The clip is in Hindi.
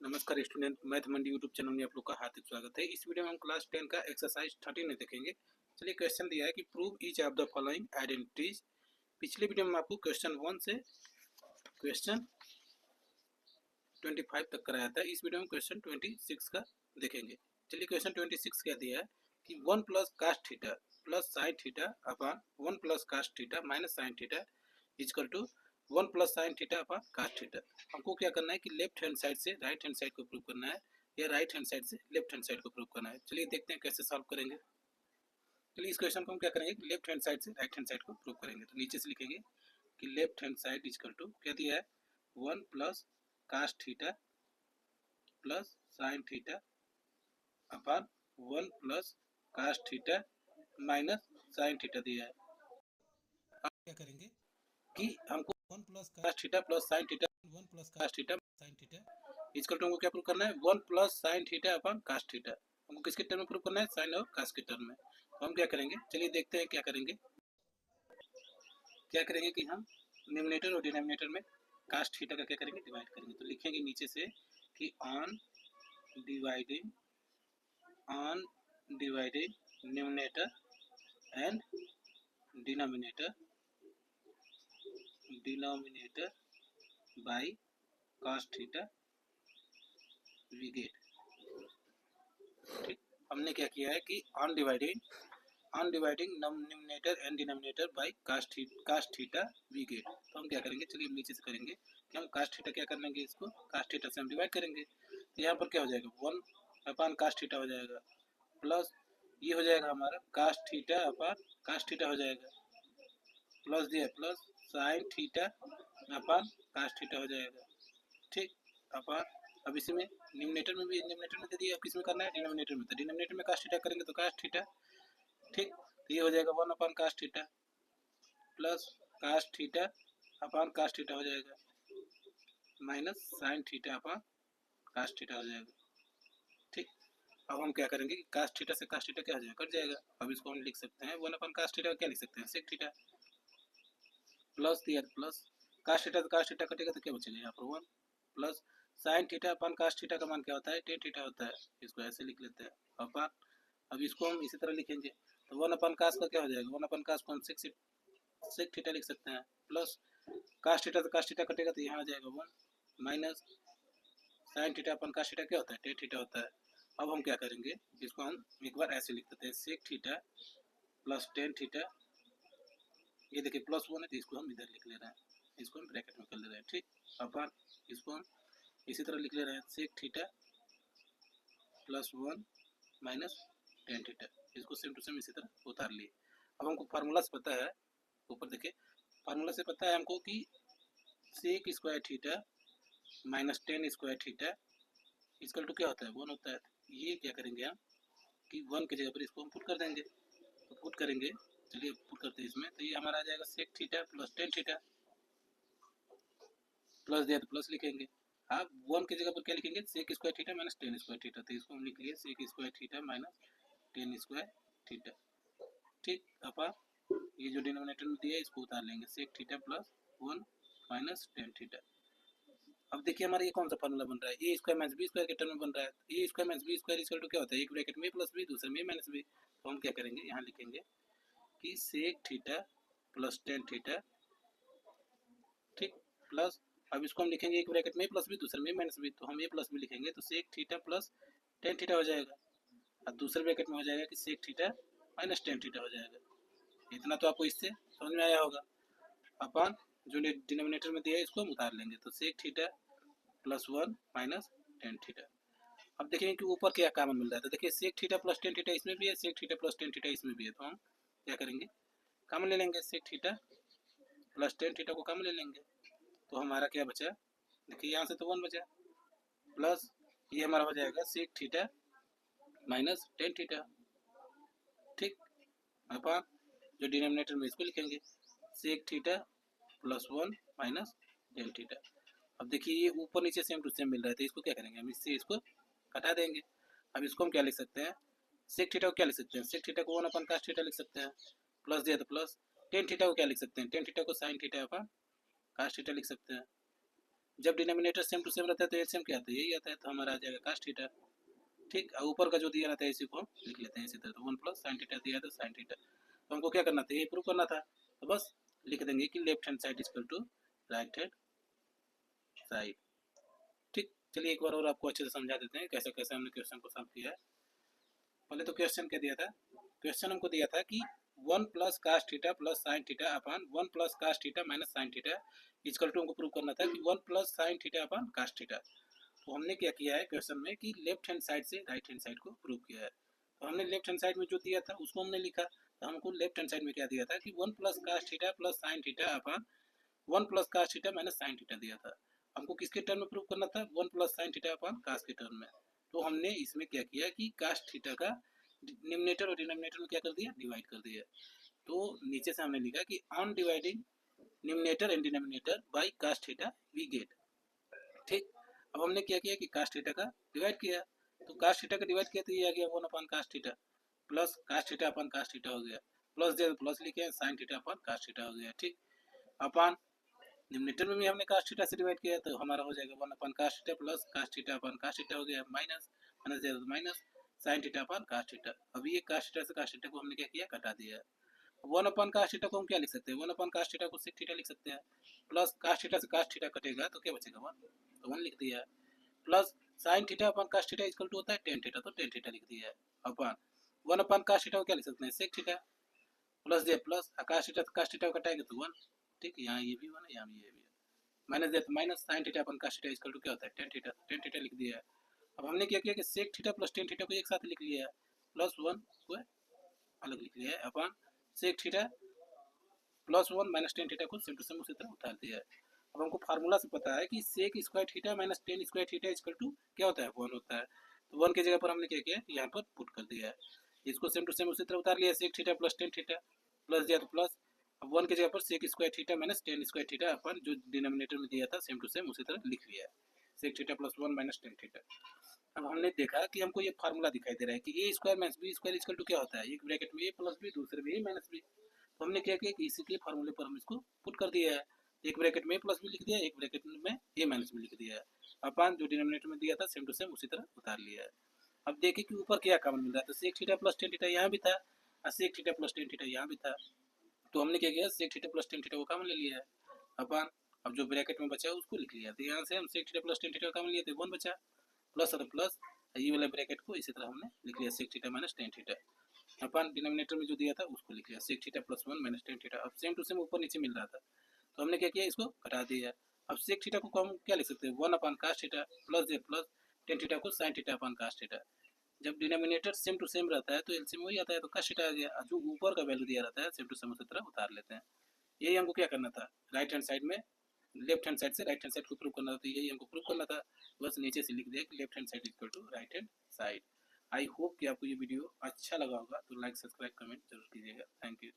नमस्कार स्टूडेंट, मैथ मंडी यूट्यूब चैनल में आप लोग का हार्दिक स्वागत है। इस वीडियो में हम क्लास 10 का एक्सरसाइज 13 में देखेंगे। चलिए, क्वेश्चन दिया है कि prove each of the following identities. पिछले वीडियो में आपको क्वेश्चन 1 से क्वेश्चन 25 तक कराया था। इस वीडियो में क्वेश्चन 26 का देखेंगे। चलिए, क्वेश्चन 26 क्या दिया है कि 1 plus cos theta plus sine theta upon 1 plus cos theta minus sine theta equal to 1 plus sine theta upon cos theta. हमको क्या करना है कि लेफ्ट हैंड साइड से राइट हैंड साइड को प्रूव करना है या राइट हैंड साइड से लेफ्ट हैंड साइड को प्रूव करना है। चलिए देखते हैं कैसे सॉल्व करेंगे। चलिए, इस क्वेश्चन को हम क्या करेंगे कि लेफ्ट हैंड साइड से राइट हैंड साइड को प्रूव करेंगे। तो नीचे से लिखेंगे कि left hand side equal to क्या दिया है 1 plus cos theta plus sine theta upon 1 plus cos theta minus sine theta दिया है। अब क्या करेंगे कि हमको 1 plus cos theta plus sine theta 1 plus cos theta sine theta इसका टर्म को क्या प्रूव करना है 1 plus sine theta upon cos theta. हमको किसके टर्म में प्रूव करना है, साइन और कास्ट के टर्म में। तो हम क्या करेंगे, चलिए देखते हैं क्या करेंगे कि हम न्यूमरेटर और डिनोमिनेटर में कास्ट थीटा का क्या करेंगे, डिवाइड करेंगे। तो लिखेंगे नीचे से कि on dividing numerator and denominator by cos theta we get. ठीक, हमने क्या किया है कि on dividing numerator and denominator by cos theta we get. तो हम क्या करेंगे, चलिए नीचे से करेंगे कि हम cos थीटा क्या कर लेंगे, इसको cos थीटा से हम डिवाइड करेंगे। तो यहाँ पर क्या हो जाएगा 1 अपॉन cos थीटा हो जाएगा प्लस ये हो जाएगा हमारा cos theta upon cos theta हो जाएगा प्लस दिया plus sine theta upon cos theta हो जाएगा। ठीक, अपॉन अब इसमें न्यूमरेटर में दे दिया, किस में करना है, डिनोमिनेटर में। तो डिनोमिनेटर में cos थीटा करेंगे तो cos थीटा। ठीक, तो ये हो जाएगा 1 upon cos theta plus cos theta upon cos theta हो जाएगा minus sine theta upon cos theta हो जाएगा। ठीक, अब हम क्या करेंगे कि cos थीटा से cos थीटा क्या हो जाएगा, कट जाएगा। अब इसको हम लिख सकते हैं 1 अपॉन cos थीटा क्या लिख सकते हैं, sec थीटा प्लस दिया प्लस cos थीटा तो cos थीटा कटेगा तो क्या बचेगा यहाँ पर 1 plus sine theta upon cos theta का मान क्या होता है, tan थीटा होता है। इसको ऐसे लिख लेते हैं अपॉन, अब इसको हम इसी तरह लिखेंगे तो 1 अपॉन cos का क्या हो जाएगा, 1 अपॉन cos को हम sec थीटा लिख सकते हैं प्लस cos थीटा तो cos थीटा कटेगा तो यहाँ आ जाएगा 1 minus sine theta upon cos theta क्या होता है, tan थीटा होता है। अब हम क्या करेंगे, इसको हम एक बार ऐसे लिख देते हैं sec theta plus tan theta. ये देखिए प्लस 1 है तो इसको हम इधर लिख ले रहे हैं, इसको हम ब्रैकेट में कर ले रहे हैं। ठीक, अपॉन इसको हम इसी तरह लिख ले रहे हैं sec theta plus 1 minus tan theta. इसको सेम टू सेम इसी तरह उतार लिए। अब हमको फार्मूला से पता है, ऊपर देखिए फार्मूला से पता है हमको कि sec square theta minus tan square theta equal to क्या होता है, 1 होता है। ये क्या करेंगे हम कि 1 की जगह पर इसको हम पुट कर देंगे। तो पुट करेंगे, चलिए पुट करते हैं इसमें, तो ये हमारा आ जाएगा sec theta plus tan theta plus दिया तो प्लस लिखेंगे। आप 1 की जगह पर क्या लिखेंगे, sec square theta minus tan square theta. तो इसको हम लिख लिए sec square theta minus tan square theta. ठीक, अपा ये जो डिनोमिनेटर में दिया है इसको उतार लेंगे sec theta plus 1 minus tan theta. अब देखिए हमारा ये कौन सा फार्मूला बन रहा है, a square minus b square के टर्म में बन रहा है। A square minus b square equal to क्या होता है, एक ब्रैकेट में प्लस बी दूसरे में माइनस बी। तो हम क्या करेंगे, यहाँ लिखेंगे कि sec theta plus tan theta. ठीक, प्लस अब इसको हम लिखेंगे एक ब्रैकेट में प्लस बी दूसरे में माइनस बी। तो हम ए प्लस बी लिखेंगे तो sec theta plus tan theta हो जाएगा और दूसरे ब्रैकेट में हो जाएगा कि sec theta minus tan theta हो जाएगा। इतना तो आपको इससे समझ में आया होगा। अपॉन जो डिनोमिनेटर में दिया है इसको हम उतार लेंगे तो sec theta plus 1 minus tan theta. अब देखेंगे कि ऊपर क्या कॉमन मिल रहा है। तो देखिए sec theta plus tan theta इसमें भी है, sec theta plus tan theta इसमें भी है। तो हम क्या करेंगे, कॉमन ले लेंगे, sec theta plus tan theta को कॉमन ले लेंगे। तो हमारा क्या बचा, देखिए यहाँ से तो 1 बचा प्लस ये हमारा हो जाएगा sec theta minus tan theta. ठीक, अपॉन जो डिनोमिनेटर में इसको लिखेंगे sec theta plus 1 minus tan theta. अब देखिए ये ऊपर नीचे सेम टू सेम मिल रहा है तो इसको क्या करेंगे, हम इससे इसको हटा देंगे। अब इसको हम क्या लिख सकते हैं, sec थीटा को क्या लिख सकते हैं, sec थीटा को 1 अपन cos थीटा लिख सकते हैं प्लस दिया तो प्लस tan थीटा को क्या लिख सकते हैं, tan थीटा को sin थीटा अपन cos थीटा लिख सकते हैं। जब डिनोमिनेटर सेम टू सेम रहता है तो एलसीएम क्या आता है, यही आता है, तो हमारा आ जाएगा कास्ट थीटा। ठीक, और ऊपर का जो दिया रहता है इसी को हम लिख लेते हैं इसी तरह, तो 1 प्लस साइन थीटा दिया था साइन थीटा। तो हमको क्या करना था, ये प्रूव करना था, तो बस लिख देंगे कि left hand side equal to right hand side. ठीक, चलिए एक बार और आपको अच्छे से समझा देते हैं कैसे कैसे हमने क्वेश्चन को सॉल्व किया है। पहले तो क्वेश्चन क्या दिया था, क्वेश्चन हमको दिया था कि 1 plus cos theta plus sine theta upon 1 plus cos theta minus sine theta equal to हमको प्रूव करना था कि 1 plus sine theta upon cos theta. तो हमने क्या किया है क्वेश्चन में कि लेफ्ट हैंड साइड से राइट हैंड साइड को प्रूव किया है। तो हमने लेफ्ट हैंड साइड में जो दिया था उसको हमने लिखा, तो हमको लेफ्ट हैंड साइड में क्या दिया था कि 1 plus cos theta plus sine theta upon 1 plus cos theta minus sine theta दिया था। हमको किसके टर्म में प्रूव करना था, 1 plus sine theta upon cos के टर्म में। तो हमने इसमें क्या किया कि कास्ट थीटा का न्यूमरेटर और डिनोमिनेटर में क्या कर दिया, डिवाइड कर दिया। तो नीचे से हमने लिखा कि on dividing numerator and denominator by cos theta we get. ठीक, अब हमने क्या किया कि कास्ट थीटा का डिवाइड किया, तो कास्ट थीटा का डिवाइड किया तो ये आ गया 1 upon cos theta plus cos theta upon cos theta हो गया, प्लस दे प्लस लिखे sine theta upon cos theta हो गया। ठीक, अपान डिनोमिनेटर में भी हमने कास्ट थीटा से डिवाइड किया तो हमारा हो जाएगा 1 upon cos theta plus cos theta upon cos theta हो गया, माइनस माइनस दे minus sine theta upon cos theta. अभी ये कास्ट थीटा से कास्ट थीटा को हमने क्या किया, कटा दिया। 1 अपान कास्ट थीटा को हम क्या लिख सकते हैं, 1 अपान कास्ट थीटा को सेक थीटा लिख सकते हैं, प्लस कास्ट थीटा से कास्ट थीटा कटेगा तो क्या बचेगा 1, तो 1 लिख दिया, plus sine theta upon cos theta equal to होता है टेन थीटा, तो टेन थीटा लिख दिया है, अपान 1 अपान कास्ट थीटा को क्या लिख सकते हैं, सेक थीटा, प्लस दे plus cos theta cos theta कटाएगा तो 1। ठीक, यहाँ ये भी 1 है, यहाँ भी ये भी है, माइनस दे तो minus sine theta upon cos theta equal to क्या होता है, टेन थीटा, टेन थीटा लिख दिया है। अब हमने क्या किया कि sec theta plus tan theta को एक साथ लिख लिया है, प्लस 1 को अलग लिख लिया है, अपन sec theta plus 1 minus tan theta को सेम टू सेम उसी तरह उतार दिया है। अब हमको फार्मूला से पता है कि sec square theta minus tan square theta equal to क्या होता है, 1 होता है। तो 1 की जगह पर हमने क्या किया, यहाँ पर पुट कर दिया है, इसको सेम टू सेम उसी तरह उतार लिया, sec theta plus tan theta plus दिया तो प्लस, अब 1 की जगह पर sec square theta minus tan square theta अपन जो डिनोमिनेटर में दिया था सेम टू सेम उसी तरह लिख लिया है, sec theta plus 1 minus tan theta. अब हमने देखा कि हमको ये फार्मूला दिखाई दे रहा है कि a square minus b square equal to क्या होता है, एक ब्रैकेट में ए प्लस बी दूसरे में ए माइनस बी। तो हमने क्या किया कि इसी के फार्मूले पर हम इसको पुट कर दिया है, एक ब्रैकेट में ए प्लस बी लिख दिया, एक ब्रैकेट में ए माइनस बी लिख दिया है, अपन जो डिनोमिनेटर में दिया था सेम टू सेम उसी तरह उतार लिया है। अब देखिए कि ऊपर क्या कॉमन मिल रहा है, तो sec theta plus tan theta यहाँ भी था और sec theta plus tan theta यहाँ भी था, तो हमने क्या किया sec theta plus tan theta को कॉमन ले लिया है, अपन अब जो ब्रैकेट में बचा उसको लिख लिया, तो यहाँ से हम sec theta plus tan theta common लिए थे 1 बचा, प्लस और प्लस ये वाला ब्रैकेट को इसी तरह हमने लिख लिया sec theta minus tan theta, अपन डिनोमिनेटर में जो दिया था उसको लिख लिया sec theta plus 1 minus tan theta. अब सेम टू सेम ऊपर नीचे मिल रहा था तो हमने क्या किया इसको कटा दिया। अब सेक थीटा को हम क्या लिख सकते हैं, 1 अपान कास्ट थीटा प्लस जे प्लस टेन थीटा को sign theta upon cos theta. जब डिनोमिनेटर सेम टू सेम रहता है तो एलसीएम वही आता है, तो कास्ट थीटा आ गया, जो ऊपर का वैल्यू दिया रहता है सेम टू सेम उसी तरह उतार लेते हैं। यही हमको क्या करना था, राइट हैंड साइड में लेफ्ट हैंड साइड से राइट हैंड साइड को प्रूव करना था, तो यही हमको प्रूव करना था, बस नीचे से लिख दिया कि left hand side equal to right hand side. I hope कि आपको ये वीडियो अच्छा लगा होगा, तो लाइक सब्सक्राइब कमेंट जरूर कीजिएगा। Thank you.